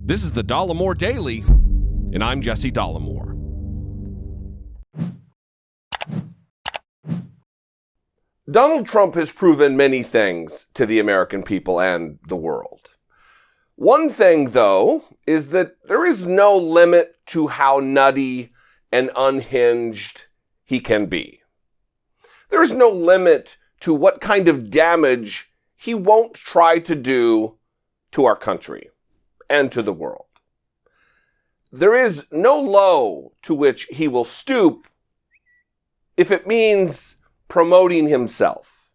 This is the Dollemore Daily, and I'm Jesse Dollemore. Donald Trump has proven many things to the American people and the world. One thing, though, is that there is no limit to how nutty and unhinged he can be. There is no limit to what kind of damage he won't try to do to our country and to the world. There is no low to which he will stoop if it means promoting himself.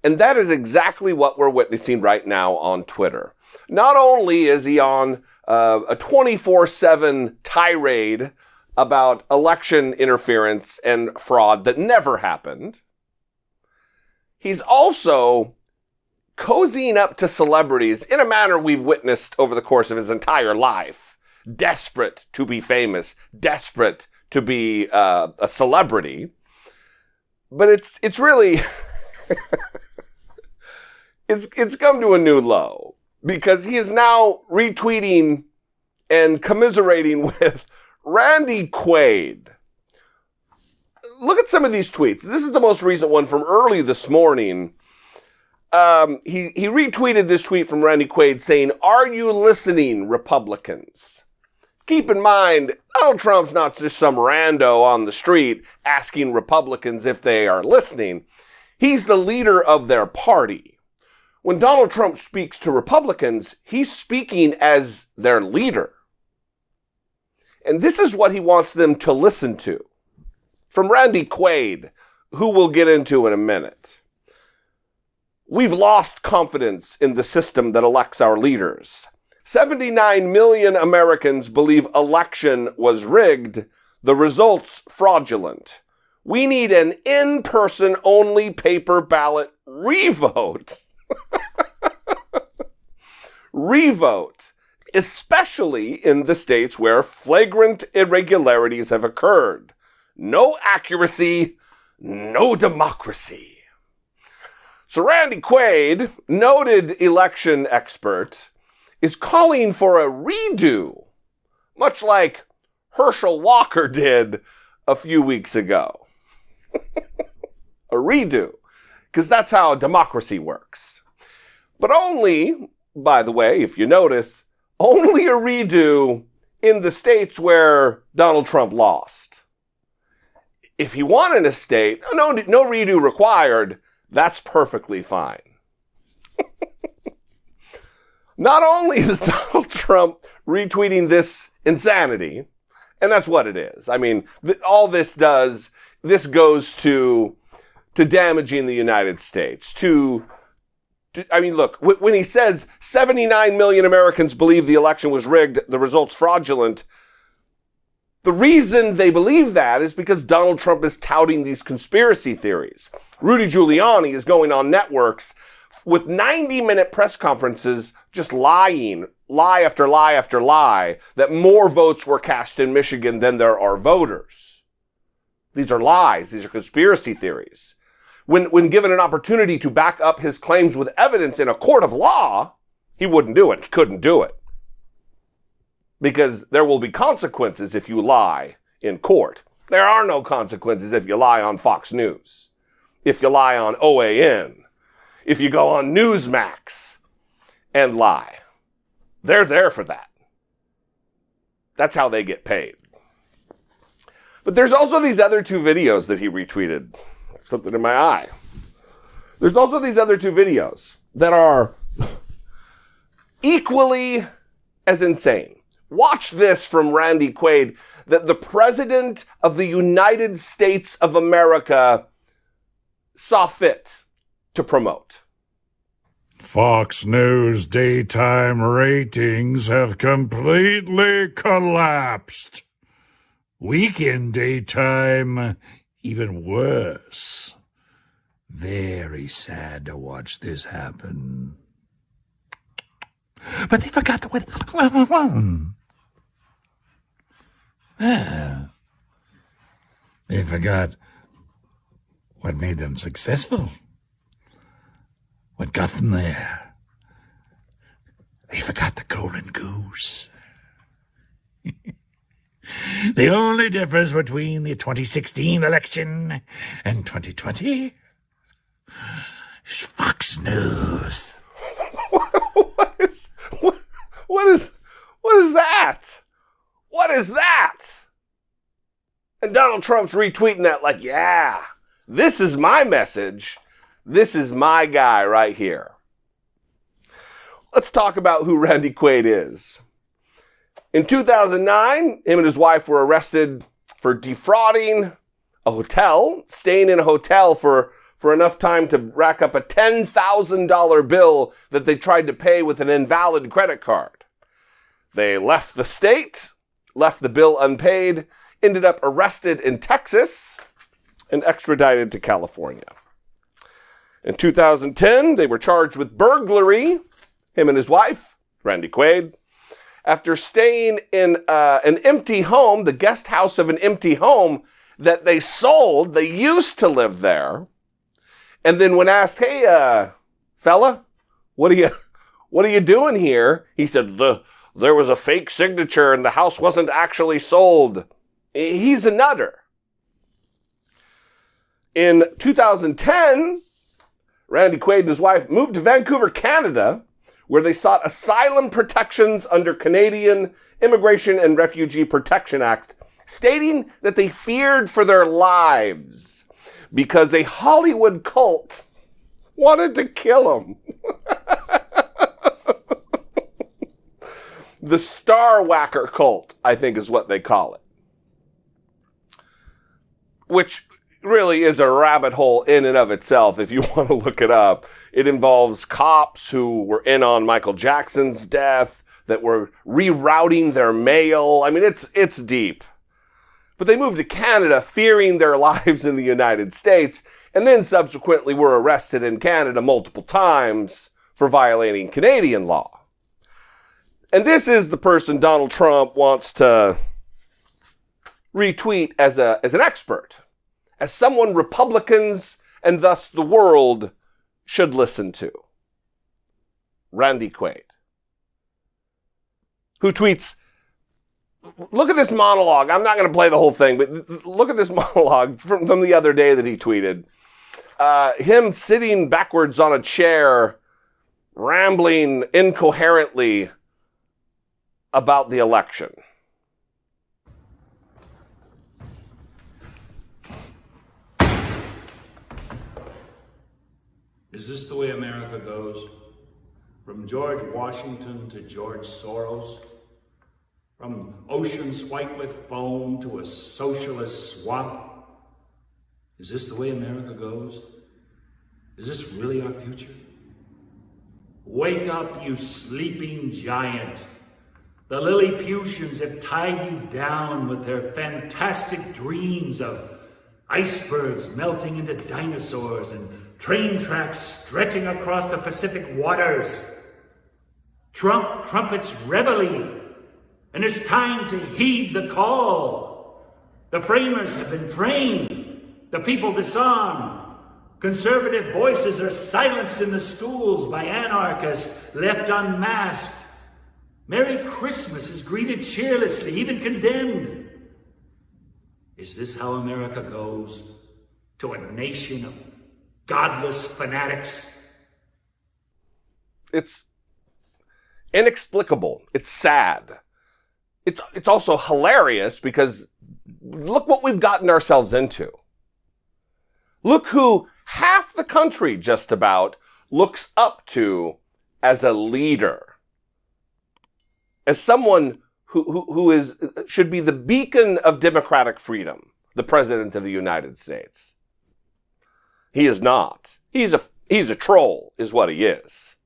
And that is exactly what we're witnessing right now on Twitter. Not only is he on a 24/7 tirade about election interference and fraud that never happened, he's also cozying up to celebrities in a manner we've witnessed over the course of his entire life. Desperate to be famous, desperate to be a celebrity. But it's really, it's come to a new low because he is now retweeting and commiserating with Randy Quaid. Look at some of these tweets. This is the most recent one from early this morning. He retweeted this tweet from Randy Quaid saying, "Are you listening, Republicans?" Keep in mind, Donald Trump's not just some rando on the street asking Republicans if they are listening. He's the leader of their party. When Donald Trump speaks to Republicans, he's speaking as their leader. And this is what he wants them to listen to. From Randy Quaid, who we'll get into in a minute. "We've lost confidence in the system that elects our leaders. 79 million Americans believe election was rigged, the results fraudulent. We need an in-person only paper ballot revote." Revote, especially in the states where flagrant irregularities have occurred. No accuracy, no democracy. So Randy Quaid, noted election expert, is calling for a redo, much like Herschel Walker did a few weeks ago. A redo, because that's how democracy works. But only, by the way, if you notice, only a redo in the states where Donald Trump lost. If he won in a state, no redo required, that's perfectly fine. Not only is Donald Trump retweeting this insanity, and that's what it is. I mean, all this does, this goes to damaging the United States. I mean, look, when he says 79 million Americans believe the election was rigged, the results fraudulent, the reason they believe that is because Donald Trump is touting these conspiracy theories. Rudy Giuliani is going on networks with 90-minute press conferences just lying, lie after lie after lie, that more votes were cast in Michigan than there are voters. These are lies. These are conspiracy theories. When given an opportunity to back up his claims with evidence in a court of law, he wouldn't do it. He couldn't do it. Because there will be consequences if you lie in court. There are no consequences if you lie on Fox News, if you lie on OAN, if you go on Newsmax and lie. They're there for that. That's how they get paid. But there's also these other two videos that he retweeted. Something in my eye. There's also these other two videos that are equally as insane. Watch this from Randy Quaid that the President of the United States of America saw fit to promote. Fox News daytime ratings have completely collapsed. Weekend daytime, even worse. Very sad to watch this happen. But they forgot the wedding. They forgot what made them successful. What got them there. They forgot the golden goose. The only difference between the 2016 election and 2020 is Fox News. What is that? What is that? And Donald Trump's retweeting that like, yeah, this is my message. This is my guy right here. Let's talk about who Randy Quaid is. In 2009, him and his wife were arrested for defrauding a hotel, staying in a hotel for enough time to rack up a $10,000 bill that they tried to pay with an invalid credit card. They left the state, left the bill unpaid, ended up arrested in Texas, and extradited to California. In 2010, they were charged with burglary, him and his wife, Randy Quaid, after staying in an empty home, the guest house of an empty home that they sold. They used to live there. And then when asked, hey, fella, what are you doing here? He said, there was a fake signature and the house wasn't actually sold. He's a nutter. In 2010, Randy Quaid and his wife moved to Vancouver, Canada, where they sought asylum protections under Canadian Immigration and Refugee Protection Act, stating that they feared for their lives because a Hollywood cult wanted to kill them. The Star Whacker cult, I think is what they call it. Which really is a rabbit hole in and of itself if you want to look it up. It involves cops who were in on Michael Jackson's death, that were rerouting their mail. I mean, it's deep. But they moved to Canada fearing their lives in the United States, and then subsequently were arrested in Canada multiple times for violating Canadian law. And this is the person Donald Trump wants to retweet as an expert, as someone Republicans and thus the world should listen to. Randy Quaid, who tweets, look at this monologue. I'm not going to play the whole thing, but look at this monologue from the other day that he tweeted. Him sitting backwards on a chair, rambling incoherently about the election. Is this the way America goes? From George Washington to George Soros? From oceans white with foam to a socialist swamp? Is this the way America goes? Is this really our future? Wake up, you sleeping giant. The Lilliputians have tied you down with their fantastic dreams of icebergs melting into dinosaurs and train tracks stretching across the Pacific waters. Trump trumpets reveille, and it's time to heed the call. The framers have been framed, the people disarmed. Conservative voices are silenced in the schools by anarchists left unmasked. Merry Christmas is greeted cheerlessly, even condemned. Is this how America goes? To a nation of godless fanatics? It's inexplicable. It's sad. It's also hilarious because look what we've gotten ourselves into. Look who half the country just about looks up to as a leader. As someone who should be the beacon of democratic freedom, the President of the United States. He is not. He's a troll, is what he is.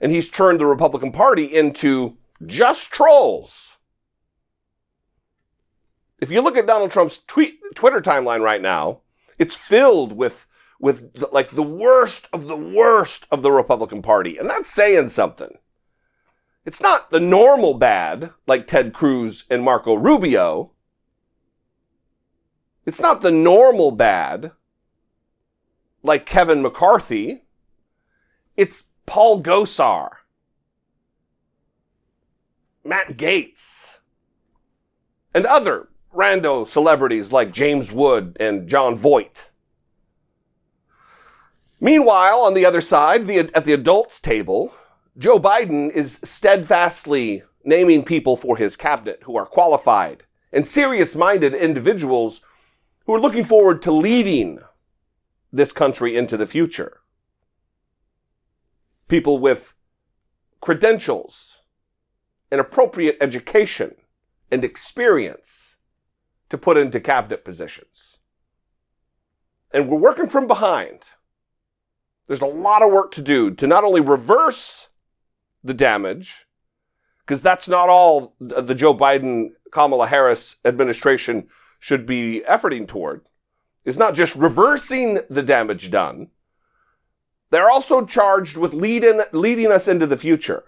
And he's turned the Republican Party into just trolls. If you look at Donald Trump's Twitter timeline right now, it's filled with like the worst of the Republican Party. And that's saying something. It's not the normal bad, like Ted Cruz and Marco Rubio. It's not the normal bad, like Kevin McCarthy. It's Paul Gosar, Matt Gaetz, and other rando celebrities like James Wood and John Voight. Meanwhile, on the other side, at the adults' table, Joe Biden is steadfastly naming people for his cabinet who are qualified and serious-minded individuals who are looking forward to leading this country into the future. People with credentials, an appropriate education, and experience to put into cabinet positions. And we're working from behind. There's a lot of work to do to not only reverse the damage, because that's not all the Joe Biden, Kamala Harris administration should be efforting toward. It's not just reversing the damage done. They're also charged with leading us into the future.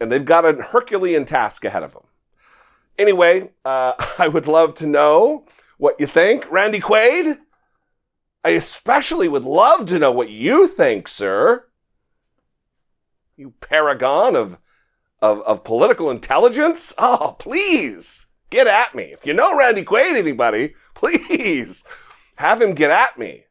And they've got a Herculean task ahead of them. Anyway, I would love to know what you think. Randy Quaid, I especially would love to know what you think, sir. You paragon of political intelligence. Oh, please, get at me. If you know Randy Quaid, anybody, please have him get at me.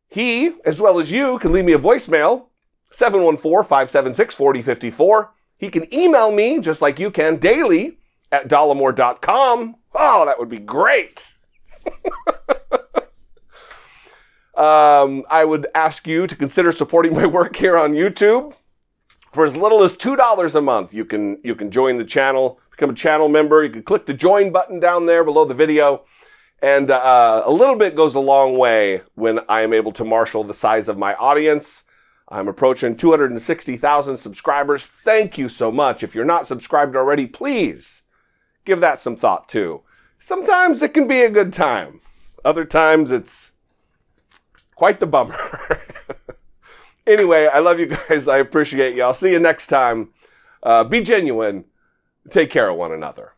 He, as well as you, can leave me a voicemail, 714-576-4054. He can email me, just like you can, daily at dollemore.com. Oh, that would be great. I would ask you to consider supporting my work here on YouTube. For as little as $2 a month, you can join the channel, become a channel member. You can click the join button down there below the video. And a little bit goes a long way when I am able to marshal the size of my audience. I'm approaching 260,000 subscribers. Thank you so much. If you're not subscribed already, please give that some thought too. Sometimes it can be a good time. Other times it's quite the bummer. Anyway, I love you guys. I appreciate you. I'll see you next time. Be genuine. Take care of one another.